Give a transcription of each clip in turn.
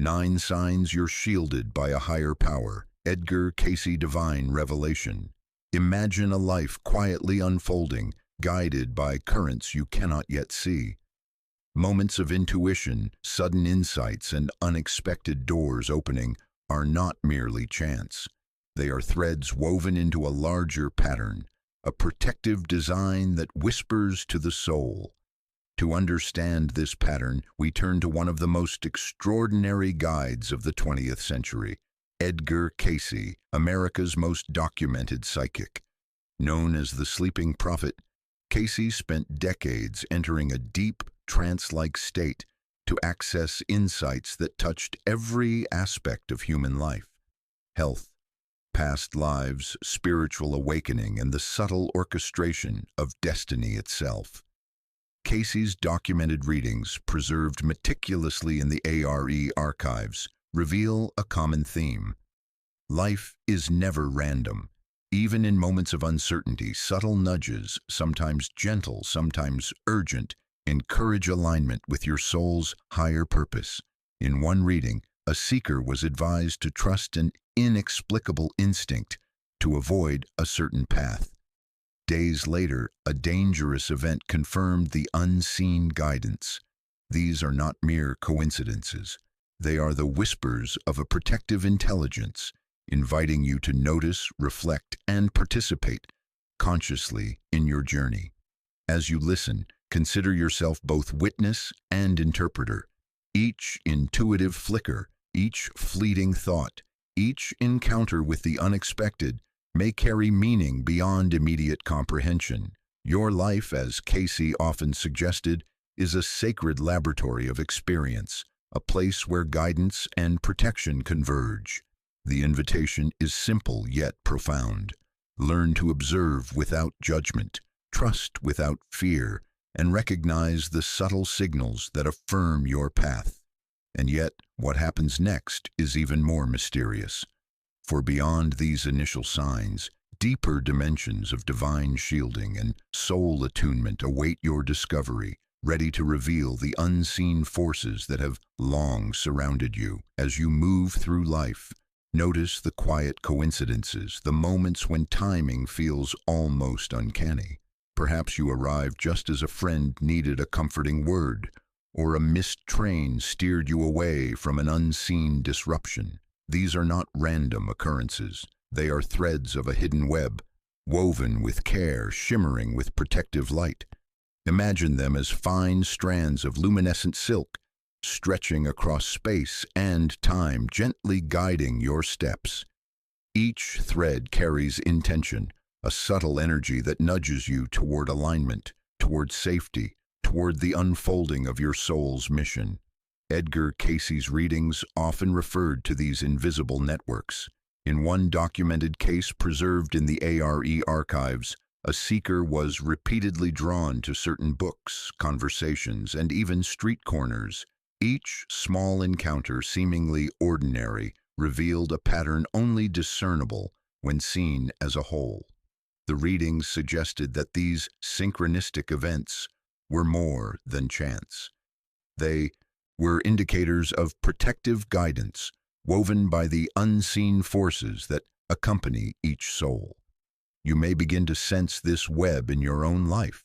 9 signs you're shielded by a higher power. Edgar Cayce Divine Revelation. Imagine a life quietly unfolding, guided by currents you cannot yet see. Moments of intuition, sudden insights, and unexpected doors opening are not merely chance. They are threads woven into a larger pattern, a protective design that whispers to the soul. To understand this pattern, we turn to one of the most extraordinary guides of the 20th century, Edgar Cayce, America's most documented psychic. Known as the Sleeping Prophet, Cayce spent decades entering a deep, trance-like state to access insights that touched every aspect of human life: health, past lives, spiritual awakening, and the subtle orchestration of destiny itself. Cayce's documented readings, preserved meticulously in the ARE archives, reveal a common theme. Life is never random. Even in moments of uncertainty, subtle nudges, sometimes gentle, sometimes urgent, encourage alignment with your soul's higher purpose. In one reading, a seeker was advised to trust an inexplicable instinct to avoid a certain path. Days later, a dangerous event confirmed the unseen guidance. These are not mere coincidences. They are the whispers of a protective intelligence, inviting you to notice, reflect, and participate consciously in your journey. As you listen, consider yourself both witness and interpreter. Each intuitive flicker, each fleeting thought, each encounter with the unexpected may carry meaning beyond immediate comprehension. Your life, as Cayce often suggested, is a sacred laboratory of experience, a place where guidance and protection converge. The invitation is simple yet profound. Learn to observe without judgment, trust without fear, and recognize the subtle signals that affirm your path. And yet, what happens next is even more mysterious. For beyond these initial signs, deeper dimensions of divine shielding and soul attunement await your discovery, ready to reveal the unseen forces that have long surrounded you. As you move through life, notice the quiet coincidences, the moments when timing feels almost uncanny. Perhaps you arrived just as a friend needed a comforting word, or a missed train steered you away from an unseen disruption. These are not random occurrences. They are threads of a hidden web, woven with care, shimmering with protective light. Imagine them as fine strands of luminescent silk, stretching across space and time, gently guiding your steps. Each thread carries intention, a subtle energy that nudges you toward alignment, toward safety, toward the unfolding of your soul's mission. Edgar Cayce's readings often referred to these invisible networks. In one documented case preserved in the ARE archives, a seeker was repeatedly drawn to certain books, conversations, and even street corners. Each small encounter, seemingly ordinary, revealed a pattern only discernible when seen as a whole. The readings suggested that these synchronistic events were more than chance. They were indicators of protective guidance, woven by the unseen forces that accompany each soul. You may begin to sense this web in your own life,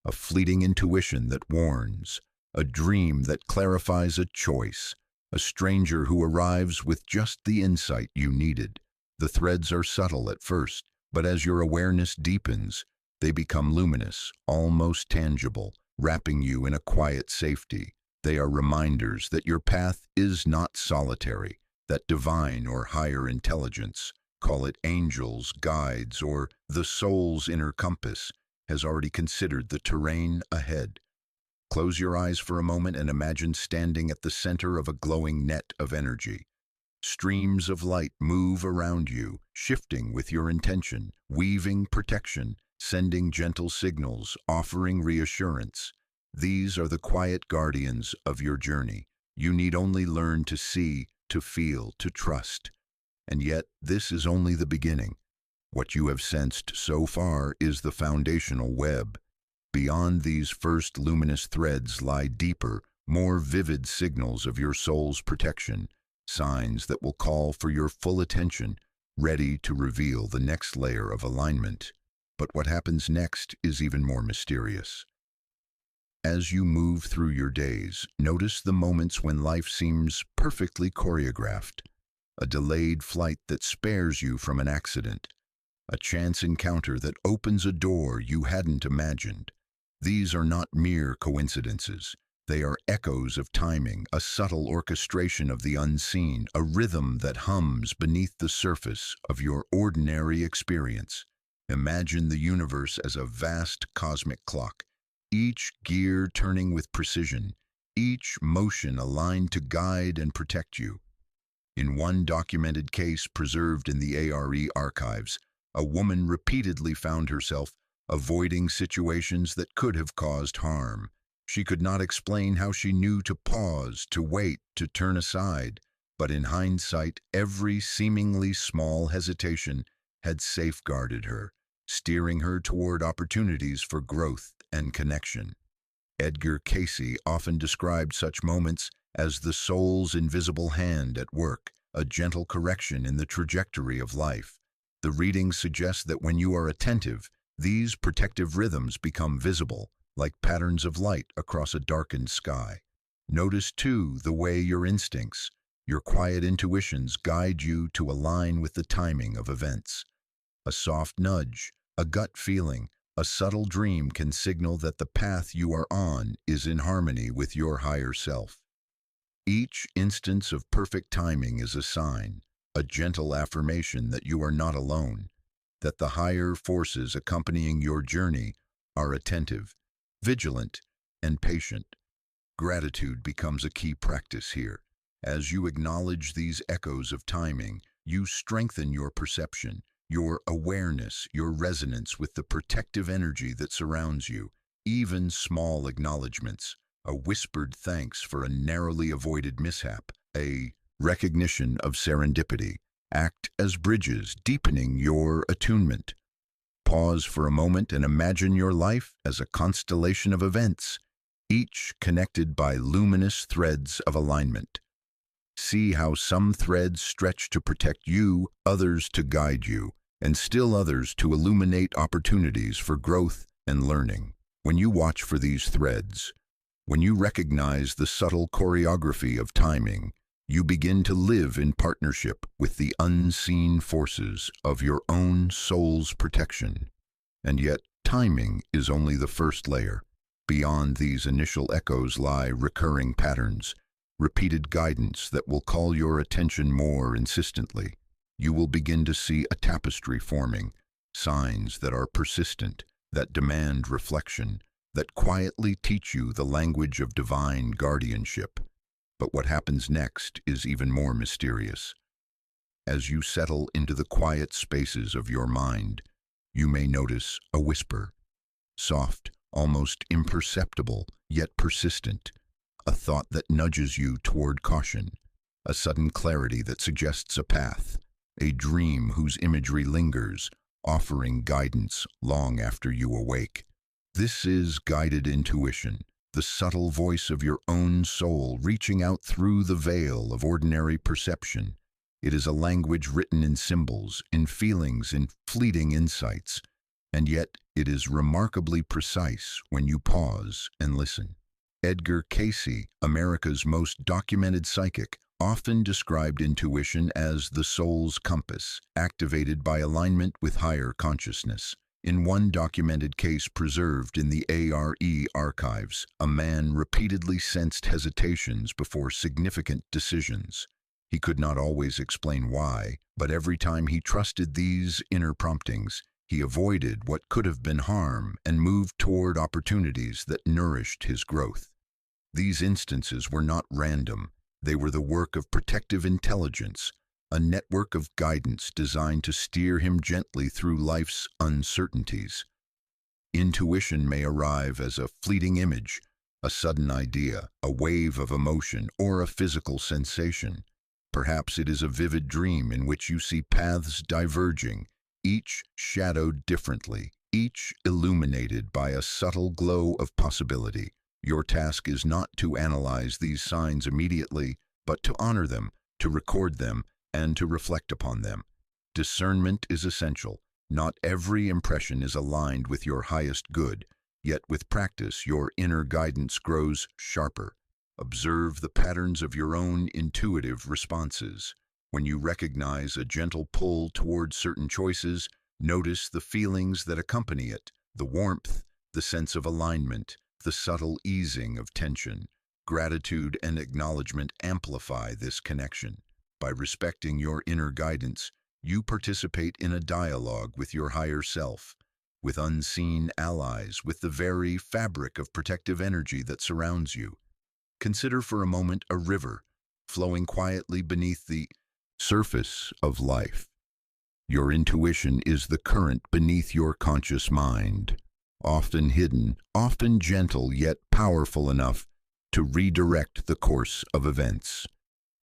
a fleeting intuition that warns, a dream that clarifies a choice, a stranger who arrives with just the insight you needed. The threads are subtle at first, but as your awareness deepens, they become luminous, almost tangible, wrapping you in a quiet safety. They are reminders that your path is not solitary, that divine or higher intelligence, call it angels, guides, or the soul's inner compass, has already considered the terrain ahead. Close your eyes for a moment and imagine standing at the center of a glowing net of energy. Streams of light move around you, shifting with your intention, weaving protection, sending gentle signals, offering reassurance. These are the quiet guardians of your journey. You need only learn to see, to feel, to trust. And yet, this is only the beginning. What you have sensed so far is the foundational web. Beyond these first luminous threads lie deeper, more vivid signals of your soul's protection, signs that will call for your full attention, ready to reveal the next layer of alignment. But what happens next is even more mysterious. As you move through your days, notice the moments when life seems perfectly choreographed. A delayed flight that spares you from an accident. A chance encounter that opens a door you hadn't imagined. These are not mere coincidences. They are echoes of timing, a subtle orchestration of the unseen, a rhythm that hums beneath the surface of your ordinary experience. Imagine the universe as a vast cosmic clock, each gear turning with precision, each motion aligned to guide and protect you. In one documented case preserved in the ARE archives, a woman repeatedly found herself avoiding situations that could have caused harm. She could not explain how she knew to pause, to wait, to turn aside, but in hindsight, every seemingly small hesitation had safeguarded her, steering her toward opportunities for growth and connection. Edgar Cayce often described such moments as the soul's invisible hand at work, a gentle correction in the trajectory of life. The readings suggest that when you are attentive, these protective rhythms become visible, like patterns of light across a darkened sky. Notice, too, the way your instincts, your quiet intuitions guide you to align with the timing of events. A soft nudge, a gut feeling, a subtle dream can signal that the path you are on is in harmony with your higher self. Each instance of perfect timing is a sign, a gentle affirmation that you are not alone, that the higher forces accompanying your journey are attentive, vigilant, and patient. Gratitude becomes a key practice here. As you acknowledge these echoes of timing, you strengthen your perception, your awareness, your resonance with the protective energy that surrounds you. Even small acknowledgments, a whispered thanks for a narrowly avoided mishap, a recognition of serendipity, act as bridges, deepening your attunement. Pause for a moment and imagine your life as a constellation of events, each connected by luminous threads of alignment. See how some threads stretch to protect you, others to guide you, and still others to illuminate opportunities for growth and learning. When you watch for these threads, when you recognize the subtle choreography of timing, you begin to live in partnership with the unseen forces of your own soul's protection. And yet, timing is only the first layer. Beyond these initial echoes lie recurring patterns, repeated guidance that will call your attention more insistently. You will begin to see a tapestry forming, signs that are persistent, that demand reflection, that quietly teach you the language of divine guardianship. But what happens next is even more mysterious. As you settle into the quiet spaces of your mind, you may notice a whisper, soft, almost imperceptible, yet persistent, a thought that nudges you toward caution, a sudden clarity that suggests a path, a dream whose imagery lingers, offering guidance long after you awake. This is guided intuition, the subtle voice of your own soul reaching out through the veil of ordinary perception. It is a language written in symbols, in feelings, in fleeting insights, and yet it is remarkably precise when you pause and listen. Edgar Cayce, America's most documented psychic, often described intuition as the soul's compass, activated by alignment with higher consciousness. In one documented case preserved in the ARE archives, a man repeatedly sensed hesitations before significant decisions. He could not always explain why, but every time he trusted these inner promptings, he avoided what could have been harm and moved toward opportunities that nourished his growth. These instances were not random. They were the work of protective intelligence, a network of guidance designed to steer him gently through life's uncertainties. Intuition may arrive as a fleeting image, a sudden idea, a wave of emotion, or a physical sensation. Perhaps it is a vivid dream in which you see paths diverging, each shadowed differently, each illuminated by a subtle glow of possibility. Your task is not to analyze these signs immediately, but to honor them, to record them, and to reflect upon them. Discernment is essential. Not every impression is aligned with your highest good, yet with practice your inner guidance grows sharper. Observe the patterns of your own intuitive responses. When you recognize a gentle pull toward certain choices, notice the feelings that accompany it, the warmth, the sense of alignment, the subtle easing of tension. Gratitude and acknowledgement amplify this connection. By respecting your inner guidance, you participate in a dialogue with your higher self, with unseen allies, with the very fabric of protective energy that surrounds you. Consider for a moment a river flowing quietly beneath the surface of life. Your intuition is the current beneath your conscious mind, often hidden, often gentle, yet powerful enough to redirect the course of events.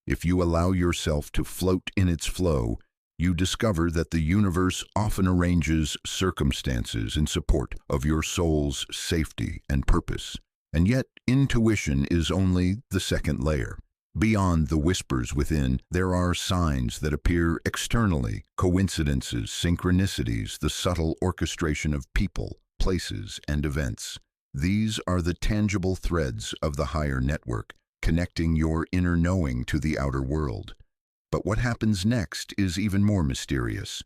If you allow yourself to float in its flow, you discover that the universe often arranges circumstances in support of your soul's safety and purpose. And yet, intuition is only the second layer. Beyond the whispers within, there are signs that appear externally, coincidences, synchronicities, the subtle orchestration of people, places, and events. These are the tangible threads of the higher network, connecting your inner knowing to the outer world. But what happens next is even more mysterious.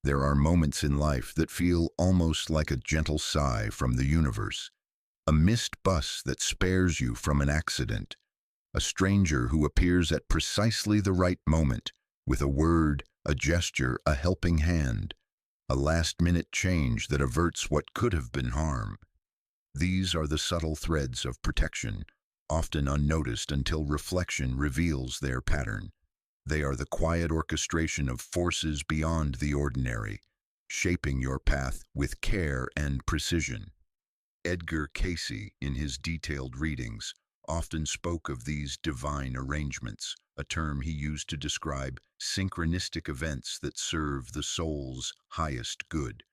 There are moments in life that feel almost like a gentle sigh from the universe. A missed bus that spares you from an accident. A stranger who appears at precisely the right moment, with a word, a gesture, a helping hand. A last-minute change that averts what could have been harm. These are the subtle threads of protection, often unnoticed until reflection reveals their pattern. They are the quiet orchestration of forces beyond the ordinary, shaping your path with care and precision. Edgar Cayce, in his detailed readings, often spoke of these divine arrangements, a term he used to describe synchronistic events that serve the soul's highest good.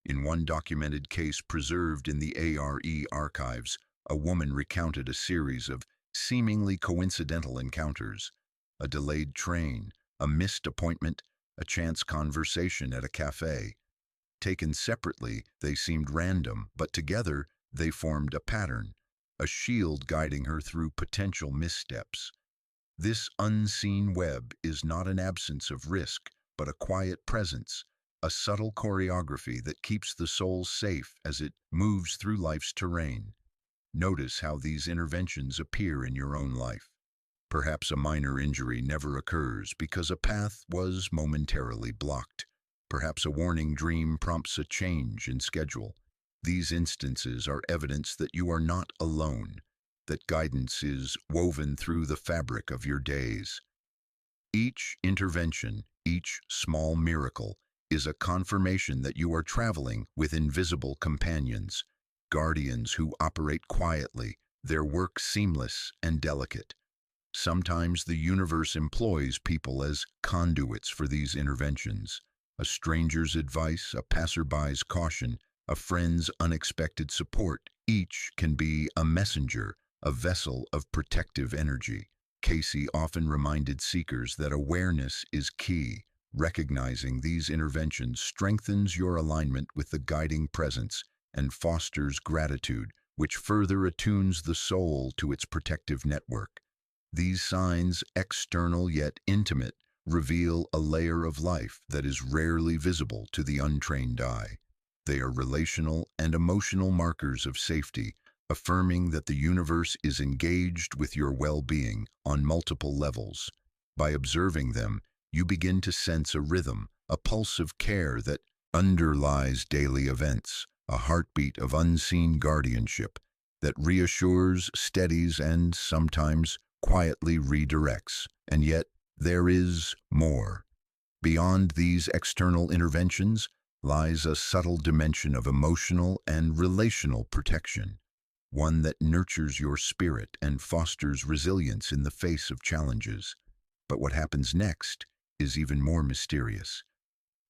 In one documented case preserved in the ARE archives, a woman recounted a series of seemingly coincidental encounters: a delayed train, a missed appointment, a chance conversation at a cafe. Taken separately, they seemed random, but together they formed a pattern, a shield guiding her through potential missteps. This unseen web is not an absence of risk, but a quiet presence, a subtle choreography that keeps the soul safe as it moves through life's terrain. Notice how these interventions appear in your own life. Perhaps a minor injury never occurs because a path was momentarily blocked. Perhaps a warning dream prompts a change in schedule. These instances are evidence that you are not alone, that guidance is woven through the fabric of your days. Each intervention, each small miracle, is a confirmation that you are traveling with invisible companions, guardians who operate quietly, their work seamless and delicate. Sometimes the universe employs people as conduits for these interventions. A stranger's advice, a passerby's caution, a friend's unexpected support, each can be a messenger, a vessel of protective energy. Cayce often reminded seekers that awareness is key. Recognizing these interventions strengthens your alignment with the guiding presence and fosters gratitude, which further attunes the soul to its protective network. These signs, external yet intimate, reveal a layer of life that is rarely visible to the untrained eye. They are relational and emotional markers of safety, affirming that the universe is engaged with your well-being on multiple levels. By observing them, you begin to sense a rhythm, a pulse of care that underlies daily events, a heartbeat of unseen guardianship that reassures, steadies, and sometimes quietly redirects. And yet, there is more. Beyond these external interventions lies a subtle dimension of emotional and relational protection, one that nurtures your spirit and fosters resilience in the face of challenges. But what happens next is even more mysterious.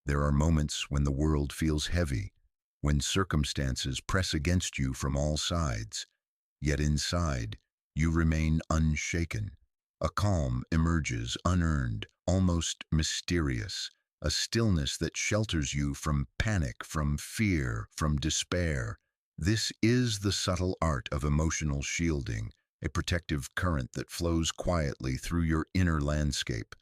There are moments when the world feels heavy, when circumstances press against you from all sides, yet inside, you remain unshaken. A calm emerges, unearned, almost mysterious, a stillness that shelters you from panic, from fear, from despair. This is the subtle art of emotional shielding, a protective current that flows quietly through your inner landscape.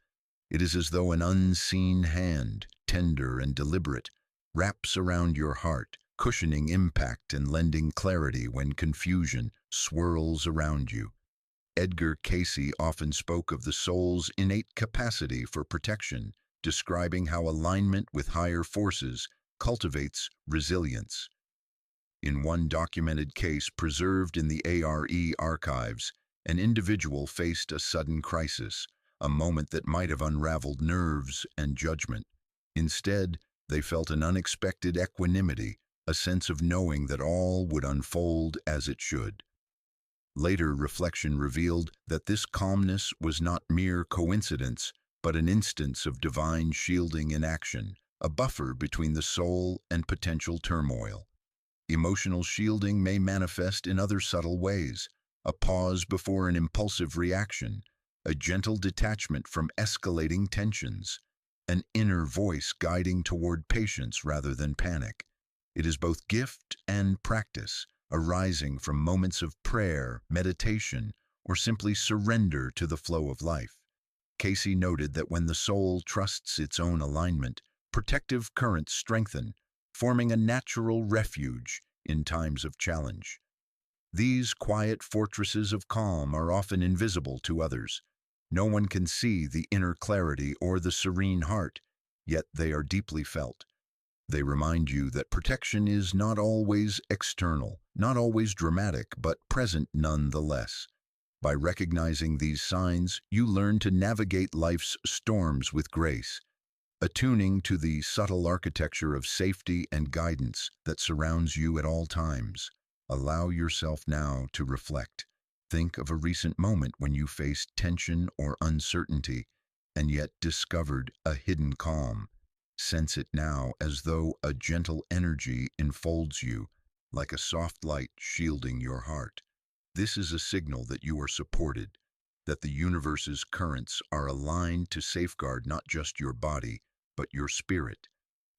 It is as though an unseen hand, tender and deliberate, wraps around your heart, cushioning impact and lending clarity when confusion swirls around you. Edgar Cayce often spoke of the soul's innate capacity for protection, describing how alignment with higher forces cultivates resilience. In one documented case preserved in the ARE archives, an individual faced a sudden crisis, a moment that might have unraveled nerves and judgment. Instead, they felt an unexpected equanimity, a sense of knowing that all would unfold as it should. Later reflection revealed that this calmness was not mere coincidence, but an instance of divine shielding in action, a buffer between the soul and potential turmoil. Emotional shielding may manifest in other subtle ways: a pause before an impulsive reaction, a gentle detachment from escalating tensions, an inner voice guiding toward patience rather than panic. It is both gift and practice, arising from moments of prayer, meditation, or simply surrender to the flow of life. Cayce noted that when the soul trusts its own alignment, protective currents strengthen, forming a natural refuge in times of challenge. These quiet fortresses of calm are often invisible to others. No one can see the inner clarity or the serene heart, yet they are deeply felt. They remind you that protection is not always external, not always dramatic, but present nonetheless. By recognizing these signs, you learn to navigate life's storms with grace, attuning to the subtle architecture of safety and guidance that surrounds you at all times. Allow yourself now to reflect. Think of a recent moment when you faced tension or uncertainty, and yet discovered a hidden calm. Sense it now as though a gentle energy enfolds you, like a soft light shielding your heart. This is a signal that you are supported, that the universe's currents are aligned to safeguard not just your body, but your spirit.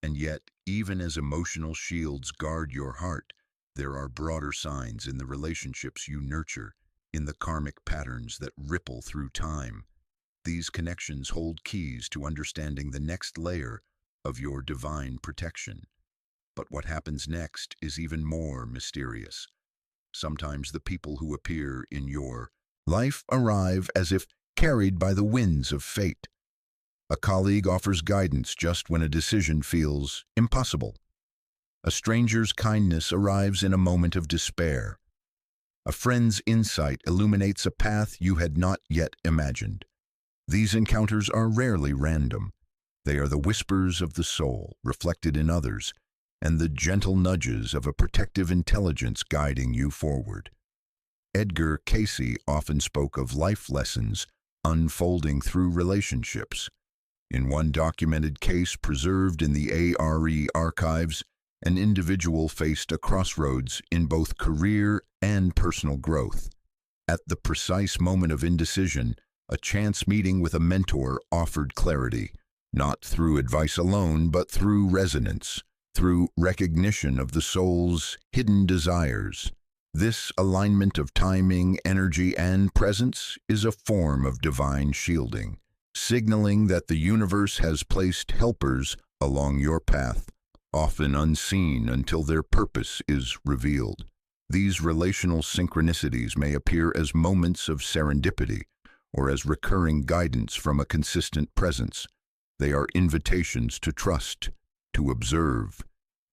And yet, even as emotional shields guard your heart, there are broader signs in the relationships you nurture, in the karmic patterns that ripple through time. These connections hold keys to understanding the next layer of your divine protection. But what happens next is even more mysterious. Sometimes the people who appear in your life arrive as if carried by the winds of fate. A colleague offers guidance just when a decision feels impossible. A stranger's kindness arrives in a moment of despair. A friend's insight illuminates a path you had not yet imagined. These encounters are rarely random. They are the whispers of the soul, reflected in others, and the gentle nudges of a protective intelligence guiding you forward. Edgar Cayce often spoke of life lessons unfolding through relationships. In one documented case preserved in the ARE archives, an individual faced a crossroads in both career and personal growth. At the precise moment of indecision, a chance meeting with a mentor offered clarity, not through advice alone, but through resonance, through recognition of the soul's hidden desires. This alignment of timing, energy, and presence is a form of divine shielding, signaling that the universe has placed helpers along your path, often unseen until their purpose is revealed. These relational synchronicities may appear as moments of serendipity or as recurring guidance from a consistent presence. They are invitations to trust, to observe,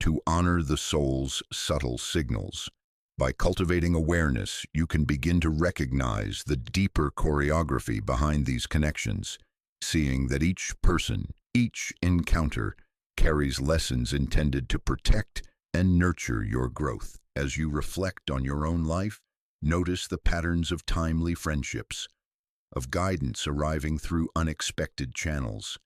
to honor the soul's subtle signals. By cultivating awareness, you can begin to recognize the deeper choreography behind these connections, seeing that each person, each encounter, carries lessons intended to protect and nurture your growth. As you reflect on your own life, notice the patterns of timely friendships, of guidance arriving through unexpected channels.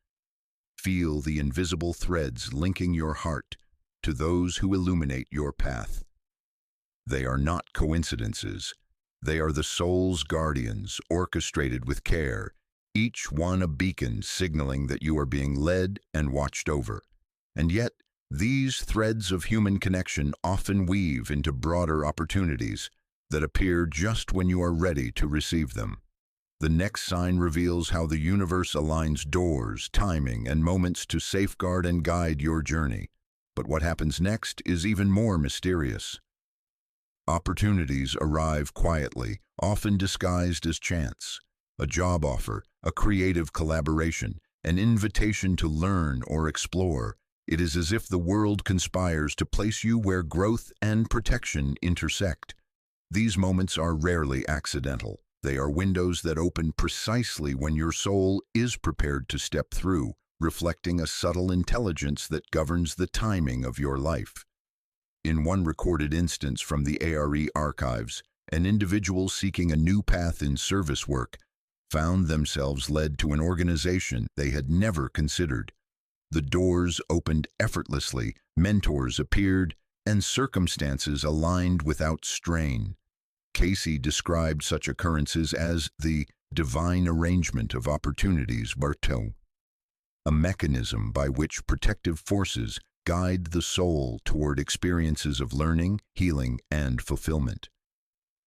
Feel the invisible threads linking your heart to those who illuminate your path. They are not coincidences. They are the soul's guardians, orchestrated with care, each one a beacon signaling that you are being led and watched over. And yet, these threads of human connection often weave into broader opportunities that appear just when you are ready to receive them. The next sign reveals how the universe aligns doors, timing, and moments to safeguard and guide your journey. But what happens next is even more mysterious. Opportunities arrive quietly, often disguised as chance. A job offer, a creative collaboration, an invitation to learn or explore. It is as if the world conspires to place you where growth and protection intersect. These moments are rarely accidental. They are windows that open precisely when your soul is prepared to step through, reflecting a subtle intelligence that governs the timing of your life. In one recorded instance from the ARE archives, an individual seeking a new path in service work found themselves led to an organization they had never considered. The doors opened effortlessly, mentors appeared, and circumstances aligned without strain. Cayce described such occurrences as the divine arrangement of opportunities, a mechanism by which protective forces guide the soul toward experiences of learning, healing, and fulfillment.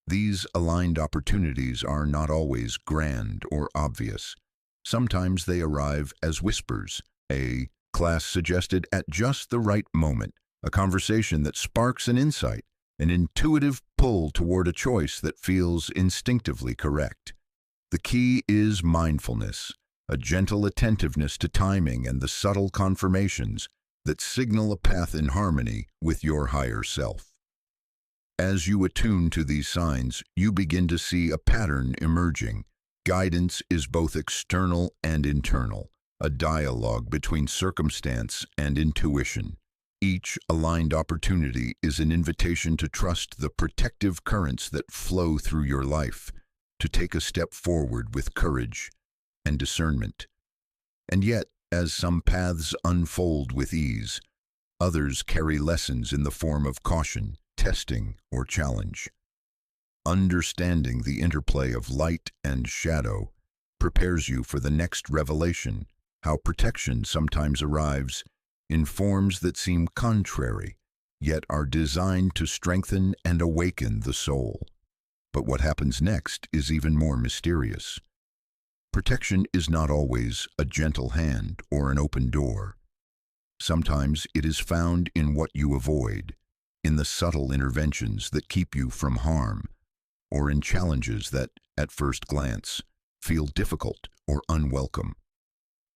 These aligned opportunities are not always grand or obvious. Sometimes they arrive as whispers, a class suggested at just the right moment, a conversation that sparks an insight, an intuitive pull toward a choice that feels instinctively correct. The key is mindfulness, a gentle attentiveness to timing and the subtle confirmations that signal a path in harmony with your higher self. As you attune to these signs, you begin to see a pattern emerging. Guidance is both external and internal, a dialogue between circumstance and intuition. Each aligned opportunity is an invitation to trust the protective currents that flow through your life, to take a step forward with courage and discernment. And yet, as some paths unfold with ease, others carry lessons in the form of caution, testing, or challenge. Understanding the interplay of light and shadow prepares you for the next revelation, how protection sometimes arrives in forms that seem contrary, yet are designed to strengthen and awaken the soul. But what happens next is even more mysterious. Protection is not always a gentle hand or an open door. Sometimes it is found in what you avoid, in the subtle interventions that keep you from harm, or in challenges that, at first glance, feel difficult or unwelcome.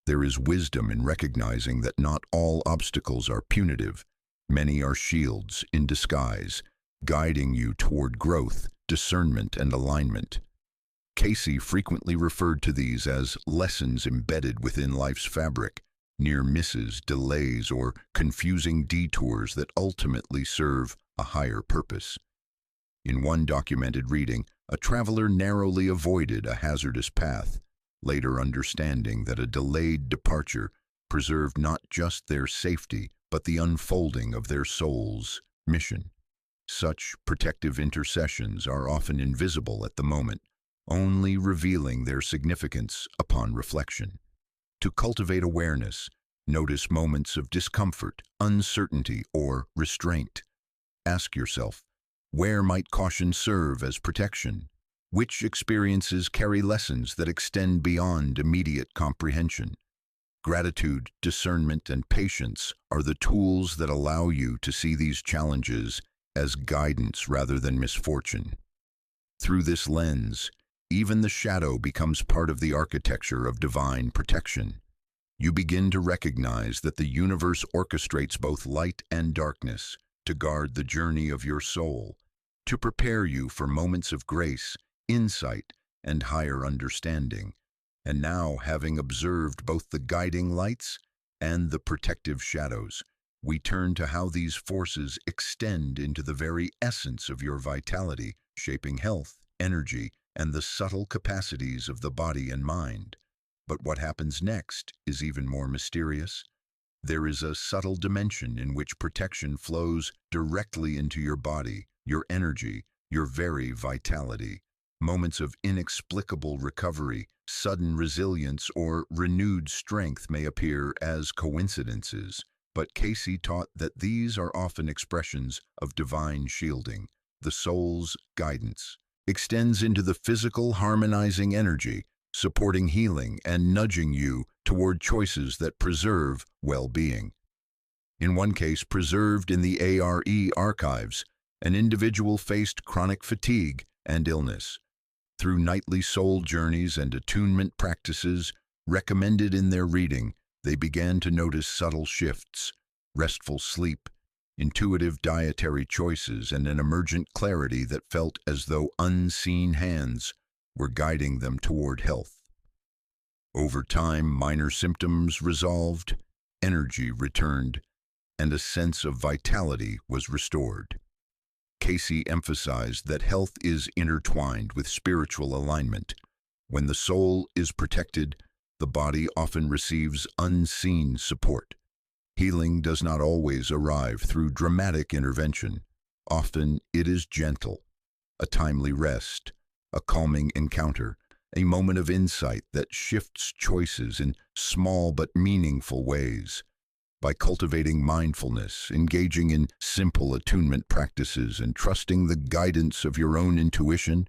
There is wisdom in recognizing that not all obstacles are punitive. Many are shields in disguise, guiding you toward growth, discernment, and alignment. Cayce frequently referred to these as lessons embedded within life's fabric, near misses, delays, or confusing detours that ultimately serve a higher purpose. In one documented reading, a traveler narrowly avoided a hazardous path, later understanding that a delayed departure preserved not just their safety, but the unfolding of their soul's mission. Such protective intercessions are often invisible at the moment, only revealing their significance upon reflection. To cultivate awareness, notice moments of discomfort, uncertainty, or restraint. Ask yourself, where might caution serve as protection? Which experiences carry lessons that extend beyond immediate comprehension? Gratitude, discernment, and patience are the tools that allow you to see these challenges as guidance rather than misfortune. Through this lens, even the shadow becomes part of the architecture of divine protection. You begin to recognize that the universe orchestrates both light and darkness to guard the journey of your soul, to prepare you for moments of grace, insight, and higher understanding. And now, having observed both the guiding lights and the protective shadows, we turn to how these forces extend into the very essence of your vitality, shaping health, energy, and the subtle capacities of the body and mind. But what happens next is even more mysterious. There is a subtle dimension in which protection flows directly into your body, your energy, your very vitality. Moments of inexplicable recovery, sudden resilience, or renewed strength may appear as coincidences, but Cayce taught that these are often expressions of divine shielding. The soul's guidance extends into the physical harmonizing energy, supporting healing and nudging you toward choices that preserve well-being. In one case, preserved in the ARE archives, an individual faced chronic fatigue and illness. Through nightly soul journeys and attunement practices recommended in their reading, they began to notice subtle shifts, restful sleep, intuitive dietary choices, and an emergent clarity that felt as though unseen hands were guiding them toward health. Over time, minor symptoms resolved, energy returned, and a sense of vitality was restored. Cayce emphasized that health is intertwined with spiritual alignment. When the soul is protected, the body often receives unseen support. Healing does not always arrive through dramatic intervention. Often it is gentle, a timely rest, a calming encounter, a moment of insight that shifts choices in small but meaningful ways. By cultivating mindfulness, engaging in simple attunement practices, and trusting the guidance of your own intuition,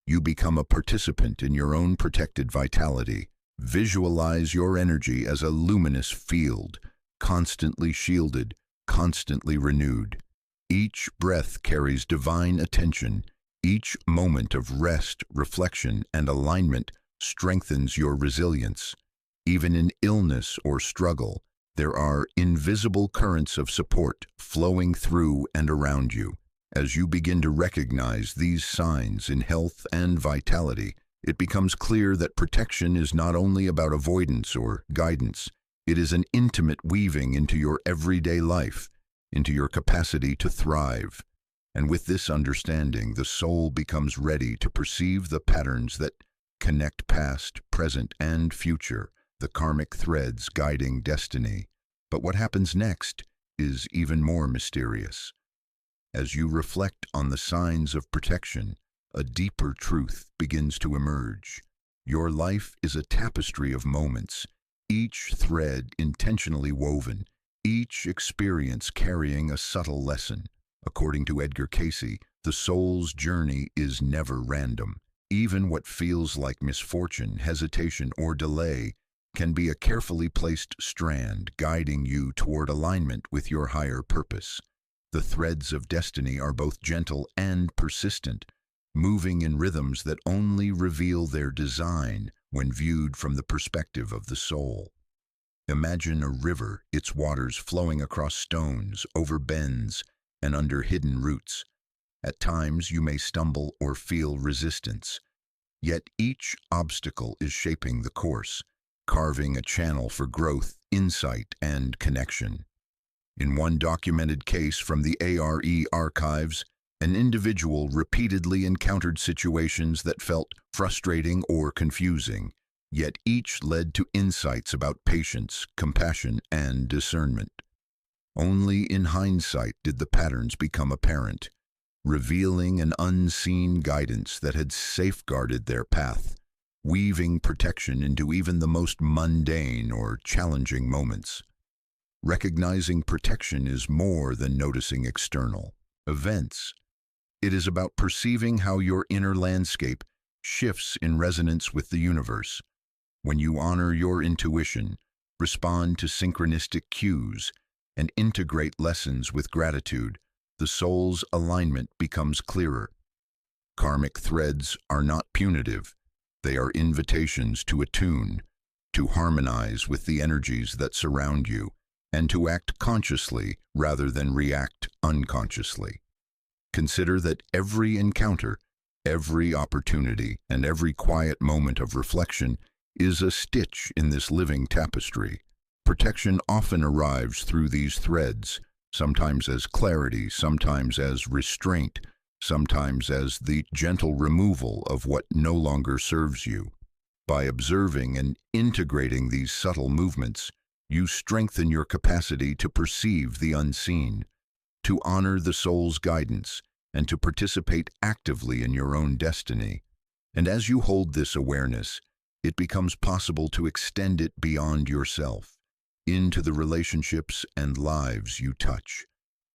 you become a participant in your own protected vitality. Visualize your energy as a luminous field, constantly shielded, constantly renewed. Each breath carries divine attention. Each moment of rest, reflection, and alignment strengthens your resilience. Even in illness or struggle, there are invisible currents of support flowing through and around you. As you begin to recognize these signs in health and vitality, it becomes clear that protection is not only about avoidance or guidance. It is an intimate weaving into your everyday life, into your capacity to thrive. And with this understanding, the soul becomes ready to perceive the patterns that connect past, present, and future, the karmic threads guiding destiny. But what happens next is even more mysterious. As you reflect on the signs of protection, a deeper truth begins to emerge. Your life is a tapestry of moments, each thread intentionally woven, each experience carrying a subtle lesson. According to Edgar Cayce, the soul's journey is never random. Even what feels like misfortune, hesitation, or delay can be a carefully placed strand guiding you toward alignment with your higher purpose. The threads of destiny are both gentle and persistent, moving in rhythms that only reveal their design when viewed from the perspective of the soul. Imagine a river, its waters flowing across stones, over bends, and under hidden roots. At times you may stumble or feel resistance, yet each obstacle is shaping the course, carving a channel for growth, insight, and connection. In one documented case from the ARE archives, an individual repeatedly encountered situations that felt frustrating or confusing, yet each led to insights about patience, compassion, and discernment. Only in hindsight did the patterns become apparent, revealing an unseen guidance that had safeguarded their path, weaving protection into even the most mundane or challenging moments. Recognizing protection is more than noticing external events. It is about perceiving how your inner landscape shifts in resonance with the universe. When you honor your intuition, respond to synchronistic cues, and integrate lessons with gratitude, the soul's alignment becomes clearer. Karmic threads are not punitive. They are invitations to attune, to harmonize with the energies that surround you, and to act consciously rather than react unconsciously. Consider that every encounter, every opportunity, and every quiet moment of reflection is a stitch in this living tapestry. Protection often arrives through these threads, sometimes as clarity, sometimes as restraint, sometimes as the gentle removal of what no longer serves you. By observing and integrating these subtle movements, you strengthen your capacity to perceive the unseen, to honor the soul's guidance, and to participate actively in your own destiny. And as you hold this awareness, it becomes possible to extend it beyond yourself, into the relationships and lives you touch.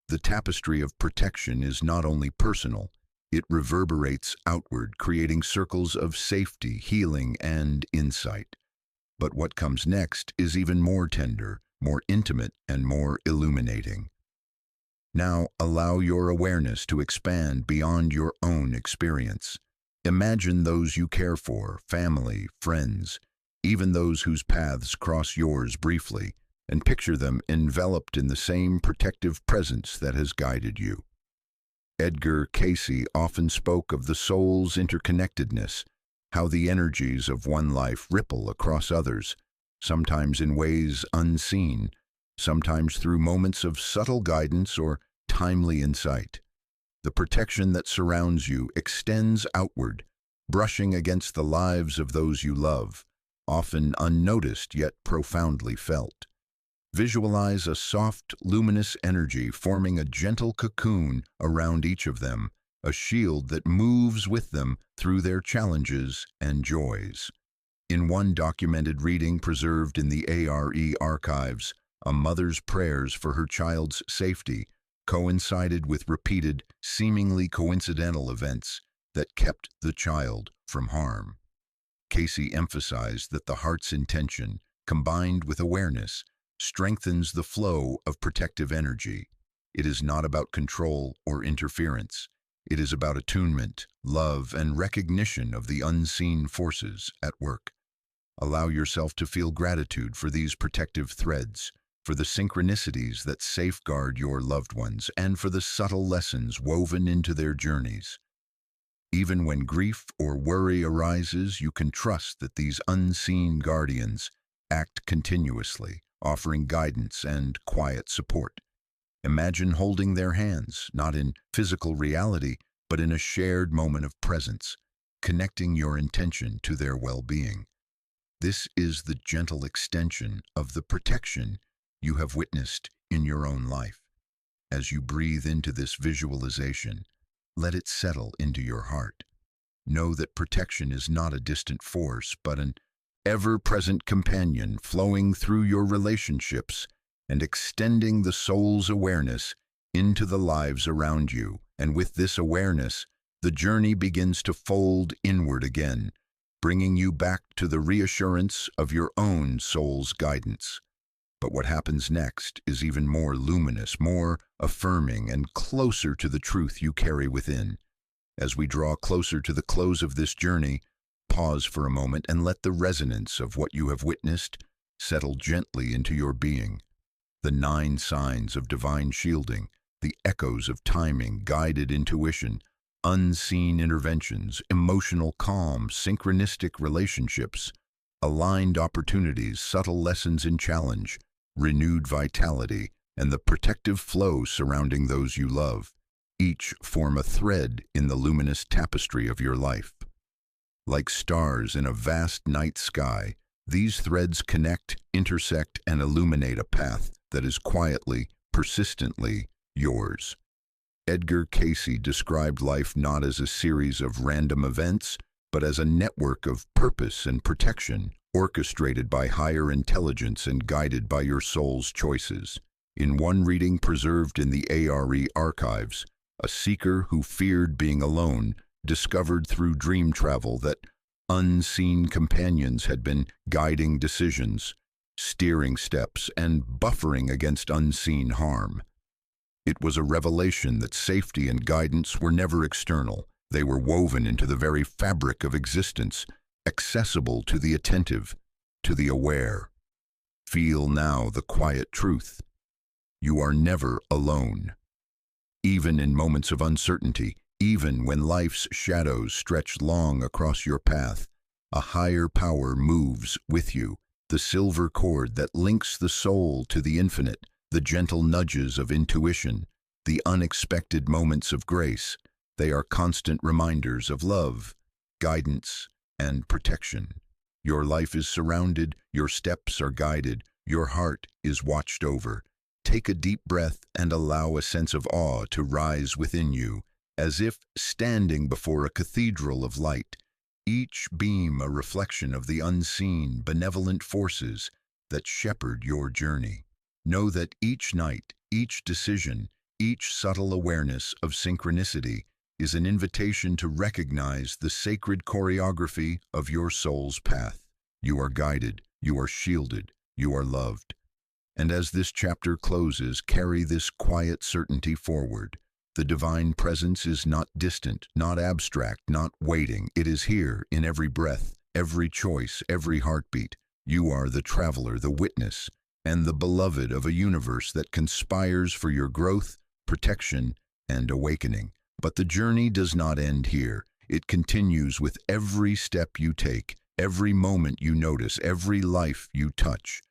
The tapestry of protection is not only personal, it reverberates outward, creating circles of safety, healing, and insight. But what comes next is even more tender, more intimate, and more illuminating. Now, allow your awareness to expand beyond your own experience. Imagine those you care for, family, friends, even those whose paths cross yours briefly, and picture them enveloped in the same protective presence that has guided you. Edgar Cayce often spoke of the soul's interconnectedness, how the energies of one life ripple across others, sometimes in ways unseen, sometimes through moments of subtle guidance or timely insight. The protection that surrounds you extends outward, brushing against the lives of those you love, often unnoticed yet profoundly felt. Visualize a soft, luminous energy forming a gentle cocoon around each of them, a shield that moves with them through their challenges and joys. In one documented reading preserved in the ARE archives, a mother's prayers for her child's safety coincided with repeated, seemingly coincidental events that kept the child from harm. Cayce emphasized that the heart's intention, combined with awareness, strengthens the flow of protective energy. It is not about control or interference. It is about attunement, love, and recognition of the unseen forces at work. Allow yourself to feel gratitude for these protective threads, for the synchronicities that safeguard your loved ones, and for the subtle lessons woven into their journeys. Even when grief or worry arises, you can trust that these unseen guardians act continuously, offering guidance and quiet support. Imagine holding their hands, not in physical reality, but in a shared moment of presence, connecting your intention to their well-being. This is the gentle extension of the protection you have witnessed in your own life. As you breathe into this visualization, let it settle into your heart. Know that protection is not a distant force, but an ever-present companion flowing through your relationships and extending the soul's awareness into the lives around you. And with this awareness, the journey begins to fold inward again, bringing you back to the reassurance of your own soul's guidance. But what happens next is even more luminous, more affirming, and closer to the truth you carry within. As we draw closer to the close of this journey, pause for a moment and let the resonance of what you have witnessed settle gently into your being. The 9 signs of divine shielding, the echoes of timing, guided intuition, unseen interventions, emotional calm, synchronistic relationships, aligned opportunities, subtle lessons in challenge, renewed vitality, and the protective flow surrounding those you love. Each form a thread in the luminous tapestry of your life. Like stars in a vast night sky, these threads connect, intersect, and illuminate a path that is quietly, persistently yours. Edgar Cayce described life not as a series of random events, but as a network of purpose and protection, orchestrated by higher intelligence and guided by your soul's choices. In one reading preserved in the ARE archives, a seeker who feared being alone discovered through dream travel that unseen companions had been guiding decisions, steering steps, and buffering against unseen harm. It was a revelation that safety and guidance were never external. They were woven into the very fabric of existence, accessible to the attentive, to the aware. Feel now the quiet truth. You are never alone. Even in moments of uncertainty, even when life's shadows stretch long across your path, a higher power moves with you, the silver cord that links the soul to the infinite, the gentle nudges of intuition, the unexpected moments of grace. They are constant reminders of love, guidance, and protection. Your life is surrounded, your steps are guided, your heart is watched over. Take a deep breath and allow a sense of awe to rise within you, as if standing before a cathedral of light. each beam a reflection of the unseen, benevolent forces that shepherd your journey. Know that each night, each decision, each subtle awareness of synchronicity is an invitation to recognize the sacred choreography of your soul's path. You are guided, you are shielded, you are loved. And as this chapter closes, carry this quiet certainty forward. The divine presence is not distant, not abstract, not waiting. It is here in every breath, every choice, every heartbeat. You are the traveler, the witness, and the beloved of a universe that conspires for your growth, protection, and awakening. But the journey does not end here. It continues with every step you take, every moment you notice, every life you touch.